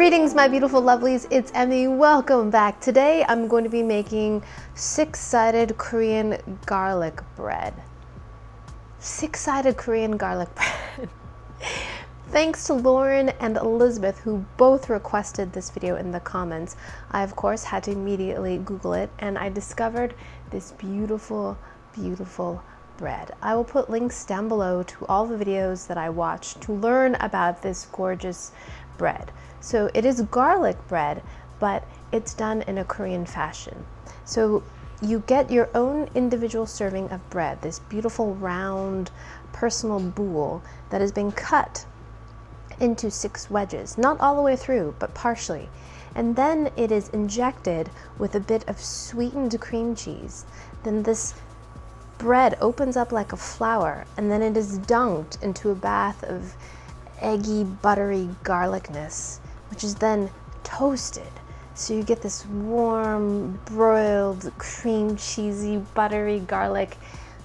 Greetings, my beautiful lovelies, it's Emmy. Welcome back. Today I'm going to be making six-sided Korean garlic bread. Six-sided Korean garlic bread. Thanks to Lauren and Elizabeth, who both requested this video in the comments. I, of course, had to immediately Google it, and I discovered this beautiful, beautiful bread. I will put links down below to all the videos that I watched to learn about this gorgeous bread. So it is garlic bread, but it's done in a Korean fashion. So you get your own individual serving of bread, this beautiful round personal boule that has been cut into 6 wedges, not all the way through, but partially. And then it is injected with a bit of sweetened cream cheese. Then this bread opens up like a flower, and then it is dunked into a bath of eggy, buttery garlicness, which is then toasted. So you get this warm, broiled, cream cheesy, buttery garlic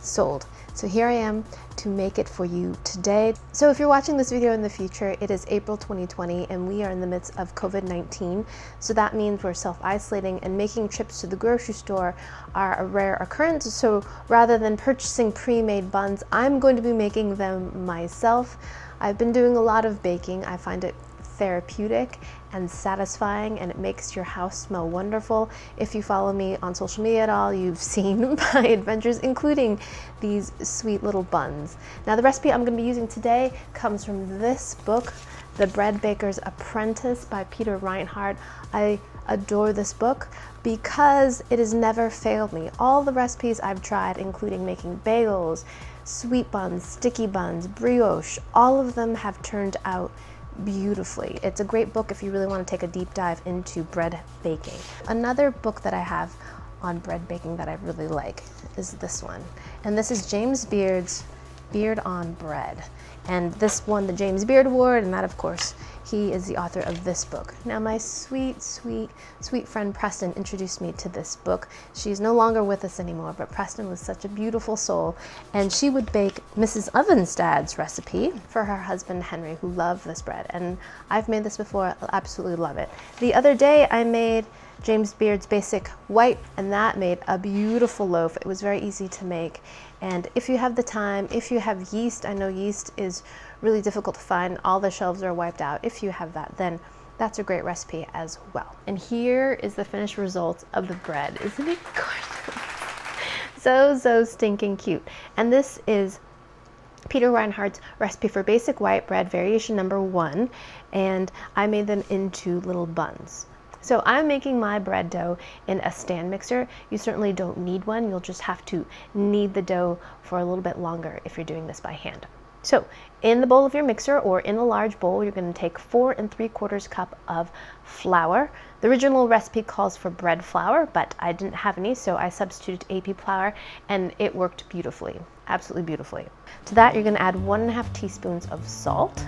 sold. So here I am to make it for you today. So if you're watching this video in the future, it is April 2020 and we are in the midst of COVID-19. So that means we're self-isolating and making trips to the grocery store are a rare occurrence. So rather than purchasing pre-made buns, I'm going to be making them myself. I've been doing a lot of baking. I find it therapeutic and satisfying, and it makes your house smell wonderful. If you follow me on social media at all, you've seen my adventures, including these sweet little buns. Now, the recipe I'm going to be using today comes from this book, The Bread Baker's Apprentice by Peter Reinhart. I adore this book because it has never failed me. All the recipes I've tried, including making bagels, sweet buns, sticky buns, brioche, all of them have turned out beautifully. It's a great book if you really want to take a deep dive into bread baking. Another book that I have on bread baking that I really like is this one. And this is James Beard's Beard on Bread. And this won the James Beard Award, and that, of course, he is the author of this book. Now, my sweet, sweet, sweet friend Preston introduced me to this book. She's no longer with us anymore, but Preston was such a beautiful soul, and she would bake Mrs. Ovenstad's recipe for her husband Henry, who loved this bread. And I've made this before, I absolutely love it. The other day, I made James Beard's basic white, and that made a beautiful loaf. It was very easy to make. And if you have the time, if you have yeast, I know yeast is really difficult to find, all the shelves are wiped out. If you have that, then that's a great recipe as well. And here is the finished result of the bread. Isn't it gorgeous? So stinking cute. And this is Peter Reinhart's recipe for basic white bread, variation number 1, and I made them into little buns. So I'm making my bread dough in a stand mixer. You certainly don't need one. You'll just have to knead the dough for a little bit longer if you're doing this by hand. So in the bowl of your mixer, or in a large bowl, you're going to take 4 3/4 cups of flour. The original recipe calls for bread flour, but I didn't have any, so I substituted AP flour, and it worked beautifully, absolutely beautifully. To that, you're going to add 1½ teaspoons of salt.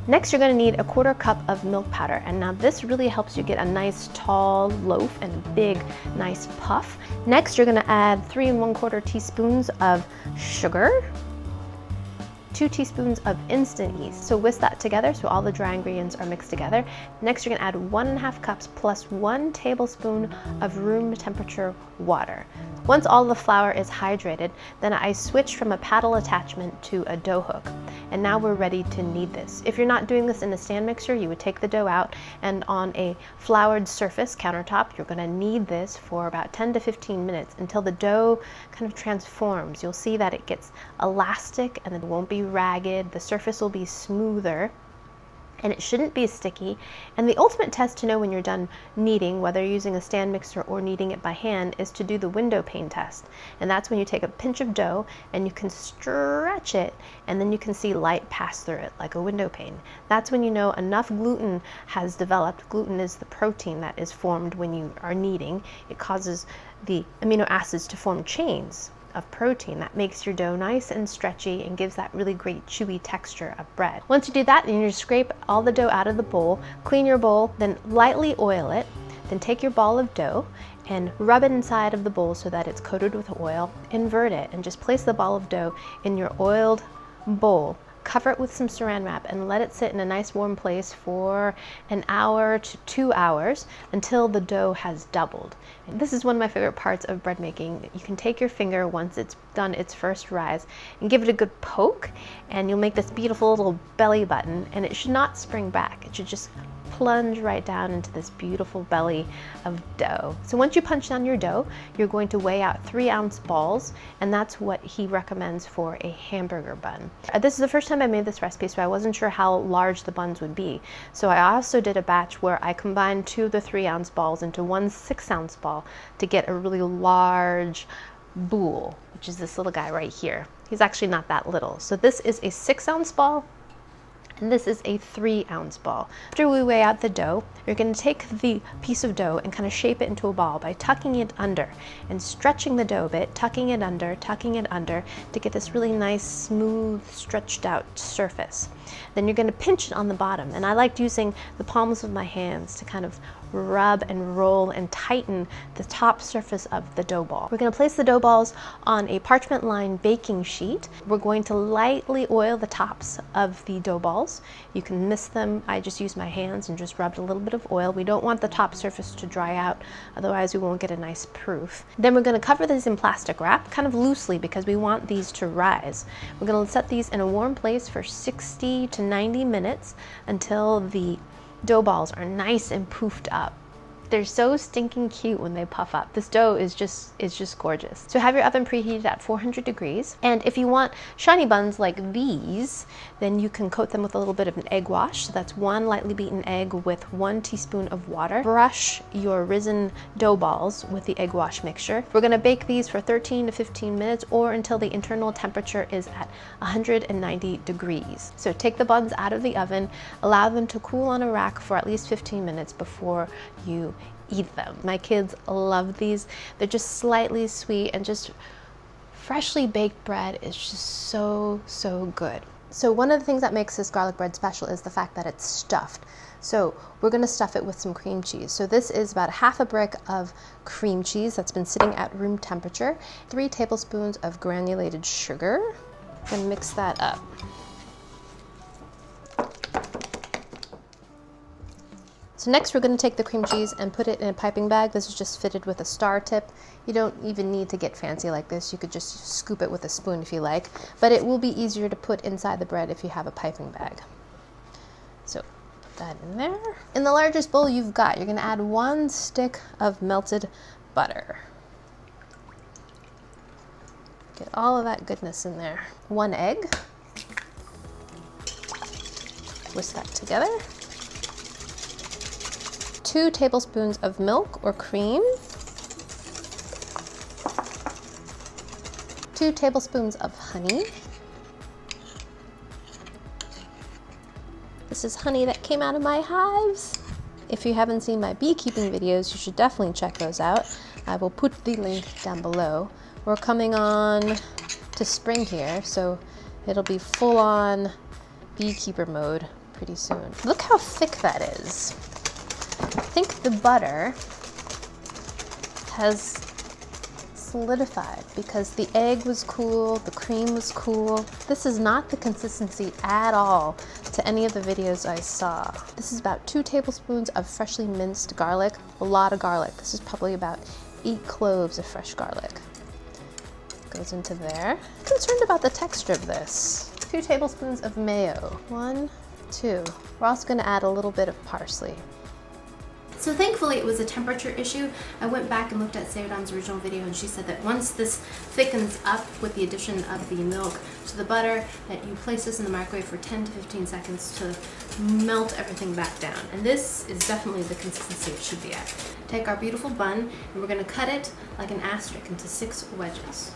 Next, you're going to need 1/4 cup of milk powder, and now this really helps you get a nice tall loaf and a big, nice puff. Next, you're going to add 3 1/4 teaspoons of sugar, 2 teaspoons of instant yeast. So whisk that together so all the dry ingredients are mixed together. Next, you're going to add 1½ cups plus 1 tablespoon of room temperature water. Once all the flour is hydrated, then I switched from a paddle attachment to a dough hook. And now we're ready to knead this. If you're not doing this in a stand mixer, you would take the dough out, and on a floured surface, countertop, you're going to knead this for about 10 to 15 minutes until the dough kind of transforms. You'll see that it gets elastic and it won't be ragged. The surface will be smoother, and it shouldn't be sticky. And the ultimate test to know when you're done kneading, whether you're using a stand mixer or kneading it by hand, is to do the window pane test. And that's when you take a pinch of dough and you can stretch it, and then you can see light pass through it like a window pane. That's when you know enough gluten has developed. Gluten is the protein that is formed when you are kneading. It causes the amino acids to form chains of protein that makes your dough nice and stretchy and gives that really great chewy texture of bread. Once you do that, then you scrape all the dough out of the bowl, clean your bowl, then lightly oil it, then take your ball of dough and rub it inside of the bowl so that it's coated with oil. Invert it and just place the ball of dough in your oiled bowl cover it with some saran wrap, and let it sit in a nice warm place for an hour to 2 hours until the dough has doubled. And this is one of my favorite parts of bread making. You can take your finger once it's done its first rise and give it a good poke, and you'll make this beautiful little belly button, and it should not spring back. It should just plunge right down into this beautiful belly of dough. So once you punch down your dough, you're going to weigh out 3-ounce balls, and that's what he recommends for a hamburger bun. This is the first time I made this recipe, so I wasn't sure how large the buns would be. So I also did a batch where I combined 2 of the 3-ounce balls into one 6-ounce ball to get a really large boule, which is this little guy right here. He's actually not that little. So this is a 6-ounce ball, and this is a 3-ounce ball. After we weigh out the dough, you're going to take the piece of dough and kind of shape it into a ball by tucking it under and stretching the dough a bit, tucking it under to get this really nice, smooth, stretched out surface. Then you're going to pinch it on the bottom, and I liked using the palms of my hands to kind of rub and roll and tighten the top surface of the dough ball. We're going to place the dough balls on a parchment lined baking sheet. We're going to lightly oil the tops of the dough balls. You can mist them. I just used my hands and just rubbed a little bit of oil. We don't want the top surface to dry out, otherwise we won't get a nice proof. Then we're going to cover these in plastic wrap, kind of loosely, because we want these to rise. We're going to set these in a warm place for 60 to 90 minutes until the dough balls are nice and poofed up. They're so stinking cute when they puff up. This dough is just gorgeous. So have your oven preheated at 400 degrees. And if you want shiny buns like these, then you can coat them with a little bit of an egg wash. So that's 1 lightly beaten egg with 1 teaspoon of water. Brush your risen dough balls with the egg wash mixture. We're gonna bake these for 13 to 15 minutes or until the internal temperature is at 190 degrees. So take the buns out of the oven, allow them to cool on a rack for at least 15 minutes before you eat them. My kids love these. They're just slightly sweet, and just freshly baked bread is just so good. So one of the things that makes this garlic bread special is the fact that it's stuffed. So we're going to stuff it with some cream cheese. So this is about half a brick of cream cheese that's been sitting at room temperature, 3 tablespoons of granulated sugar. I'm going to mix that up. So next we're going to take the cream cheese and put it in a piping bag. This is just fitted with a star tip. You don't even need to get fancy like this. You could just scoop it with a spoon if you like, but it will be easier to put inside the bread if you have a piping bag. So put that in there. In the largest bowl you've got, you're going to add 1 stick of melted butter. Get all of that goodness in there. 1 egg. Whisk that together. 2 tablespoons of milk or cream, 2 tablespoons of honey. This is honey that came out of my hives. If you haven't seen my beekeeping videos, you should definitely check those out. I will put the link down below. We're coming on to spring here, so it'll be full-on beekeeper mode pretty soon. Look how thick that is. I think the butter has solidified because the egg was cool, the cream was cool. This is not the consistency at all to any of the videos I saw. This is about 2 tablespoons of freshly minced garlic, a lot of garlic. This is probably about 8 cloves of fresh garlic. Goes into there. I'm concerned about the texture of this. 2 tablespoons of mayo. 1, 2. We're also going to add a little bit of parsley. So thankfully it was a temperature issue. I went back and looked at SEODAM's original video, and she said that once this thickens up with the addition of the milk to the butter, that you place this in the microwave for 10 to 15 seconds to melt everything back down. And this is definitely the consistency it should be at. Take our beautiful bun, and we're going to cut it like an asterisk into 6 wedges.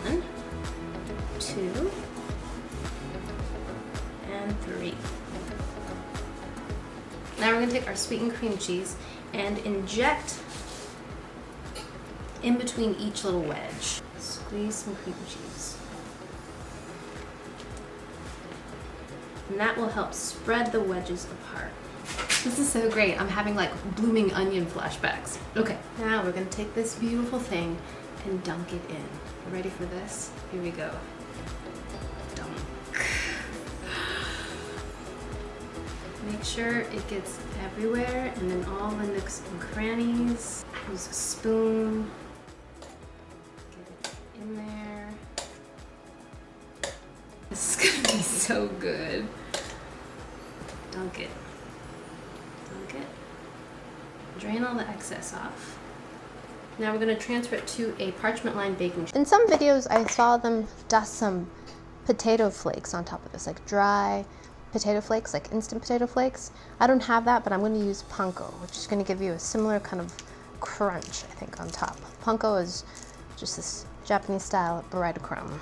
1, 2, and 3. Now we're going to take our sweetened cream cheese and inject in between each little wedge. Squeeze some cream cheese. And that will help spread the wedges apart. This is so great. I'm having like blooming onion flashbacks. Okay, now we're going to take this beautiful thing and dunk it in. You ready for this? Here we go. Dunk. Make sure it gets everywhere and then all the nooks and crannies. Use a spoon. Get it in there. This is gonna be so good. Dunk it. Dunk it. Drain all the excess off. Now we're going to transfer it to a parchment lined baking sheet. In some videos I saw them dust some potato flakes on top of this, like dry potato flakes, like instant potato flakes. I don't have that, but I'm going to use panko, which is going to give you a similar kind of crunch, I think, on top. Panko is just this Japanese style breadcrumb.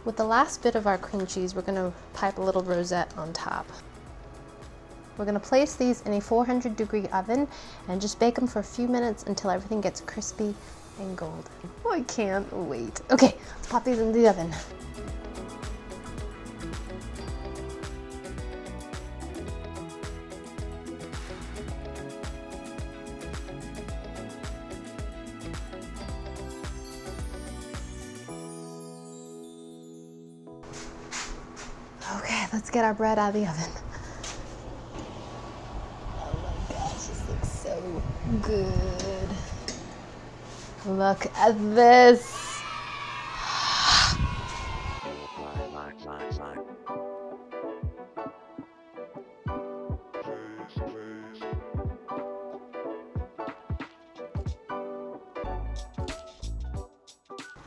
With the last bit of our cream cheese, we're going to pipe a little rosette on top. We're going to place these in a 400-degree oven and just bake them for a few minutes until everything gets crispy and golden. Oh, I can't wait. Okay, let's pop these into the oven. Okay, let's get our bread out of the oven. Good. Look at this.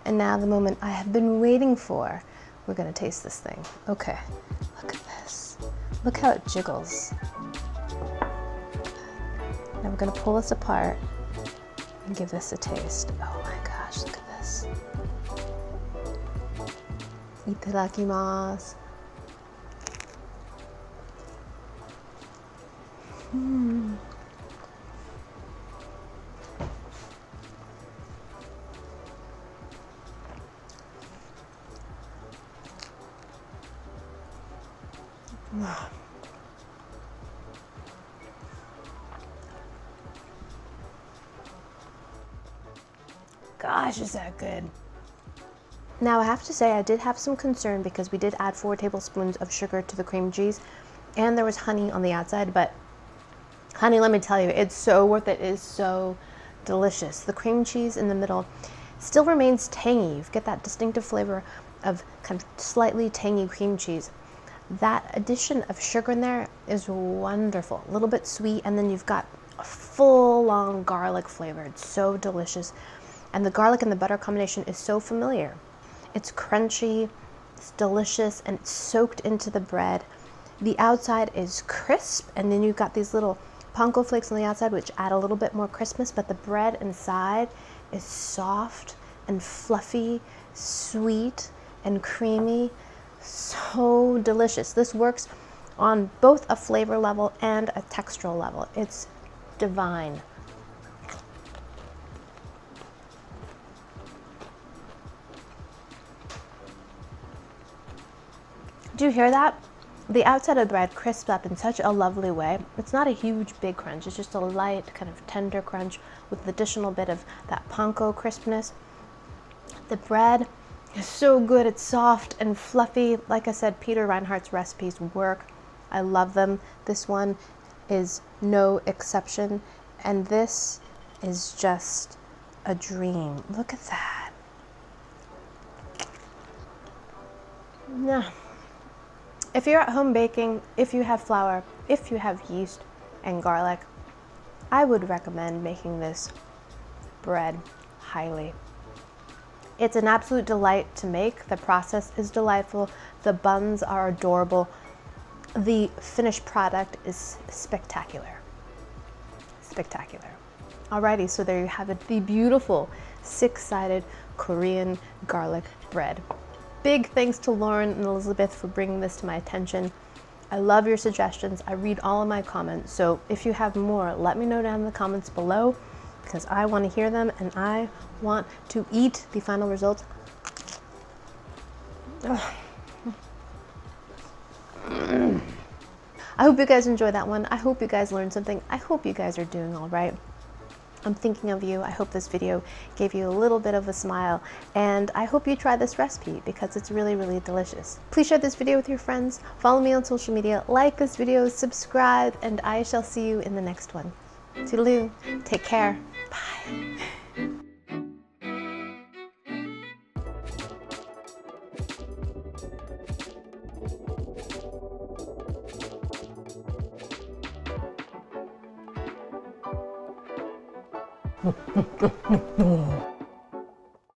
And now the moment I have been waiting for. We're gonna taste this thing. Okay, look at this. Look how it jiggles. Now we're going to pull this apart and give this a taste. Oh my gosh, look at this. Itadakimasu. Gosh, is that good. Now I have to say I did have some concern because we did add 4 tablespoons of sugar to the cream cheese and there was honey on the outside, but honey, let me tell you, it's so worth it. It is so delicious. The cream cheese in the middle still remains tangy. You get that distinctive flavor of kind of slightly tangy cream cheese. That addition of sugar in there is wonderful. A little bit sweet, and then you've got a full-on garlic flavor. It's so delicious. And the garlic and the butter combination is so familiar. It's crunchy, it's delicious, and it's soaked into the bread. The outside is crisp, and then you've got these little panko flakes on the outside, which add a little bit more crispness, but the bread inside is soft and fluffy, sweet and creamy. So delicious. This works on both a flavor level and a textural level. It's divine. Do you hear that? The outside of the bread crisps up in such a lovely way. It's not a huge, big crunch. It's just a light, kind of tender crunch with an additional bit of that panko crispness. The bread is so good. It's soft and fluffy. Like I said, Peter Reinhart's recipes work. I love them. This one is no exception. And this is just a dream. Look at that. Yeah. If you're at home baking, if you have flour, if you have yeast and garlic, I would recommend making this bread highly. It's an absolute delight to make. The process is delightful. The buns are adorable. The finished product is spectacular. Spectacular. Alrighty, so there you have it, the beautiful 6-sided Korean garlic bread. Big thanks to Lauren and Elizabeth for bringing this to my attention. I love your suggestions. I read all of my comments. So if you have more, let me know down in the comments below because I want to hear them and I want to eat the final results. I hope you guys enjoyed that one. I hope you guys learned something. I hope you guys are doing all right. I'm thinking of you. I hope this video gave you a little bit of a smile, and I hope you try this recipe because it's really, really delicious. Please share this video with your friends, follow me on social media, like this video, subscribe, and I shall see you in the next one. Toodaloo. Take care. Bye. No.